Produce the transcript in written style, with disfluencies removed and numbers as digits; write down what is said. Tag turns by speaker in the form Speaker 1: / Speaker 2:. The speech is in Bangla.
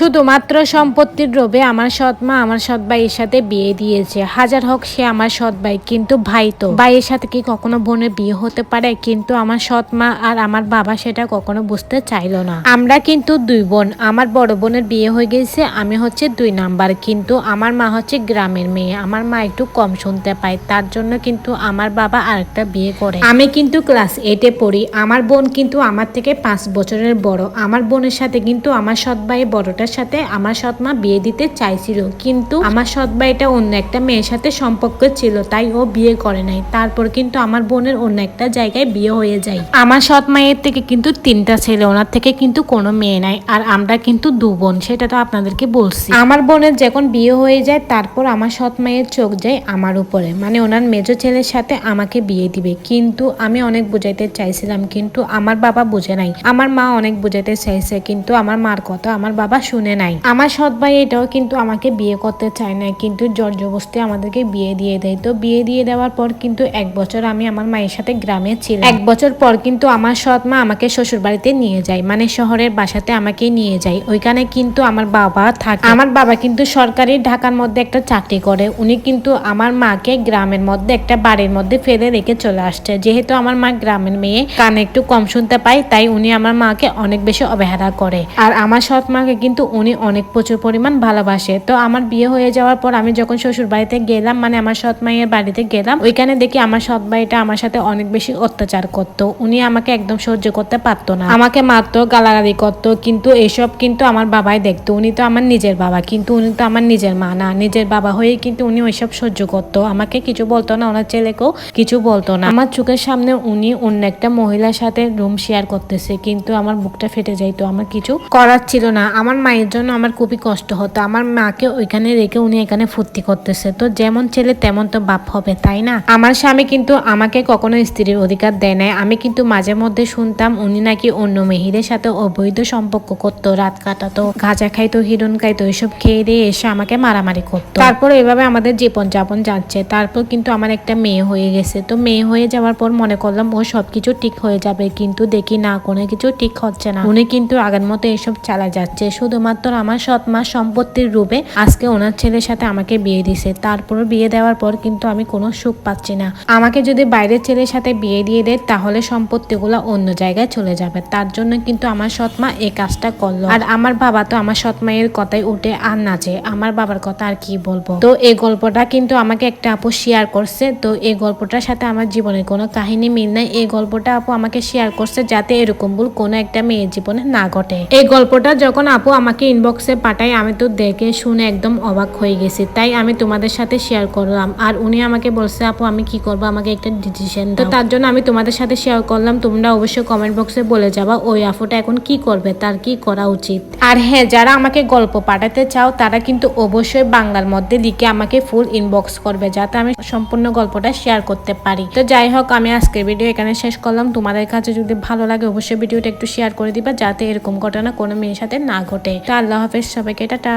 Speaker 1: শুধুমাত্র সম্পত্তির লোভে আমার সৎ মা আমার সৎ ভাইয়ের সাথে বিয়ে দিয়েছে। হাজার হোক সে আমার সৎ ভাই, কিন্তু ভাই তো, ভাইয়ের সাথে কি কখনো বোনের বিয়ে হতে পারে? কিন্তু আমার সৎ মা আর আমার বাবা সেটা কখনো বুঝতে চাইলো না। আমরা কিন্তু দুই বোন, আমার বড় বোনের বিয়ে হয়ে গেছে, আমি হচ্ছে 2 নাম্বার, কিন্তু আমার মা হচ্ছে গ্রামের মেয়ে, আমার মা একটু কম শুনতে পায়, তার জন্য কিন্তু আমার বাবা আরেকটা বিয়ে করে। আমি কিন্তু ক্লাস 8-এ পড়ি, আমার বোন কিন্তু আমার থেকে 5 বছরের বড়। আমার বোনের সাথে কিন্তু আমার সৎ ভাই বড়টার সাথে আমার সৎ মা বিয়ে দিতে চাইছিল, কিন্তু আমার সৎ ভাইটা অন্য একটা মেয়ের সাথে সম্পর্ক ছিল, তাই ও বিয়ে করে নাই। তারপর কিন্তু আমার বোনের অন্য একটা জায়গায় বিয়ে হয়ে যায়। আমার সৎ মায়ের থেকে কিন্তু 3টা ছেলে, ওনার থেকে কিন্তু কোনো মেয়ে নাই, আর আমরা কিন্তু 2 বোন, সেটা তো আপনাদেরকে বলছি। আমার বোনের যখন বিয়ে হয়ে যায়, তারপর আমার সৎ মায়ের চোখ যায় আমার উপরে, মানে ওনার মেজো ছেলের সাথে আমাকে বিয়ে দিবে। কিন্তু আমি অনেক বুঝাইতে চাইছিলাম, কিন্তু আমার বাবা বুঝে নাই। আমার মা অনেক বুঝাইতে চাইছে, কিন্তু আমার মার কথা আমার বাবা শুনে নাই। আমার সৎ ভাই এটাও কিন্তু আমাকে বিয়ে করতে চায় না, কিন্তু জোর জবরদস্তি আমাদেরকে বিয়ে দিয়ে দেয়। তো বিয়ে দিয়ে দেওয়ার পর কিন্তু 1 বছর আমি আমার মায়ের সাথে গ্রামে ছিলাম। 1 বছর পর কিন্তু আমার সৎ মা আমাকে শ্বশুর বাড়িতে নিয়ে যায়, মানে শহরের বাসাতে আমাকে নিয়ে যায়। ওইখানে কিন্তু আমার বাবা থাকে। আমার বাবা কিন্তু সরকারি ঢাকার মধ্যে একটা চাকরি করে। উনি কিন্তু আমার মাকে গ্রামের মধ্যে একটা বাড়ির মধ্যে ফেলে রেখে চলে আসছে। যেহেতু আমার মা গ্রামের মেয়ে, কানে একটু কম শুনতে পায়, তাই উনি আমার মাকে অনেক বেশি অবহেলা করে। আর আমার সৎ মাকে কিন্তু উনি অনেক প্রচুর পরিমাণ ভালোবাসে। তো আমার বিয়ে হয়ে যাওয়ার পর আমি যখন শ্বশুর বাড়িতে গেলাম, মানে আমার সৎ মায়ের বাড়িতে গেলাম, ওইখানে দেখি আমার সৎ ভাইটা আমার সাথে অনেক বেশি অত্যাচার করতো। উনি আমাকে একদম সহ্য করতে পারতো না, আমাকে মারতো, গালাগালি করতো। কিন্তু এসব কিন্তু আমার বাবাই দেখতো। উনি তো আমার নিজের বাবা, কিন্তু উনি তো আমার নিজের মা না। নিজের বাবা হয়ে কিন্তু উনি ওইসব সহ্য করতো, আমাকে কিছু বলতো না, ওনার ছেলেকেও কিছু বলতো না। আমার চোখের সামনে উনি অন্য একটা মহিলার সাথে রুম শেয়ার করতেছে, কিন্তু আমার বুকটা ফেটে যাইতো, আমার কিছু করার ছিল না। আমার মায়ের জন্য আমার খুবই কষ্ট হতো। আমার মাকে ওইখানে রেখে উনি এখানে ফুর্তি করতেছে। তো যেমন ছেলে তেমন তো বাপ হবে, তাই না? আমার স্বামী কিন্তু আমাকে কখনো স্ত্রীর অধিকার দেয় নাই। আমি কিন্তু মাঝে মধ্যে শুনতাম উনি নাকি অন্য মেহিদের সাথে অবৈধ সম্পর্ক করতো, রাত কাটাতো, গাঁজা খাইতো, হিরোইন খাইতো, এসব খেয়ে দিয়ে এসে আমাকে মারামারি করতো। তারপর এভাবে আমাদের জীবন যাপন যাচ্ছে। তারপর কিন্তু আমার একটা মেয়ে হয়ে গেছে। তো মেয়ে হয়ে যাওয়ার পর মনে করলাম ও সবকিছু ঠিক হয়ে যাবে, কিন্তু দেখি না, কোনো কিছু ঠিক হচ্ছে না। উনি কিন্তু আগের মতো এসব চালা যাচ্ছে। শুধুমাত্র আমার সৎ মা সম্পত্তির রূপে আজকে ওনার ছেলের সাথে আমাকে বিয়ে দিছে। তারপর বিয়ে দেওয়ার পর কিন্তু আমি কোনো সুখ পাচ্ছি না। আমাকে যদি বাইরের ছেলের সাথে বিয়ে দিয়ে দেয়, তাহলে সম্পত্তিগুলো অন্য জায়গায় চলে যাবে। তার জন্য কিন্তু আমার সৎ মা এই কাজটা করলো। আর আমার বাবা তো আমার সৎ মায়ের কথাই উঠে আর নাচে, আমার বাবার কথা আর কি বলবো। তো এই গল্পটা কিন্তু আমাকে একটা আপু শেয়ার করছে। তো এই গল্পটার সাথে আমার জীবনের কোনো কাহিনী মিল নাই। এই গল্পটা আপু আমাকে শেয়ার করছে যাতে এরকম ভুল কোনো একটা মেয়ের জীবনে না ঘটে। এই গল্পটা যখন আপু আমাকে ইনবক্সে পাঠায়, আমি তো দেখে শুনে একদম অবাক হয়ে গেছি, তাই আমি তোমাদের সাথে শেয়ার করলাম। আর উনি আমাকে বলছে আপু আমি কি করবো, আমাকে একটা ডিসিশন দাও। তো তার জন্য আমি তোমাদের সাথে শেয়ার করলাম। তোমরা অবশ্যই কমেন্ট বক্সে বলে যাবা ওই আপুটা এখন কি করবে, তার কি করা উচিত। আর হ্যাঁ, যারা আমাকে গল্প পাঠাতে চাও তারা কিন্তু অবশ্যই বাংলার মধ্যে লিখে আমাকে ফুল ইনবক্স করবে, যাতে আমি সম্পূর্ণ গল্পটা শেয়ার করতে পারি। তো যাই হোক, আমি আজকের ভিডিও এখানে শেষ করলাম। তোমাদের কাছে যদি ভালো লাগে অবশ্যই ভিডিওটা একটু শেয়ার করে দিবা, যাতে এরকম ঘটনা কোনো মেয়ের সাথে না ঘটে। তো আল্লাহ হাফেজ সবাইকে, টাটা।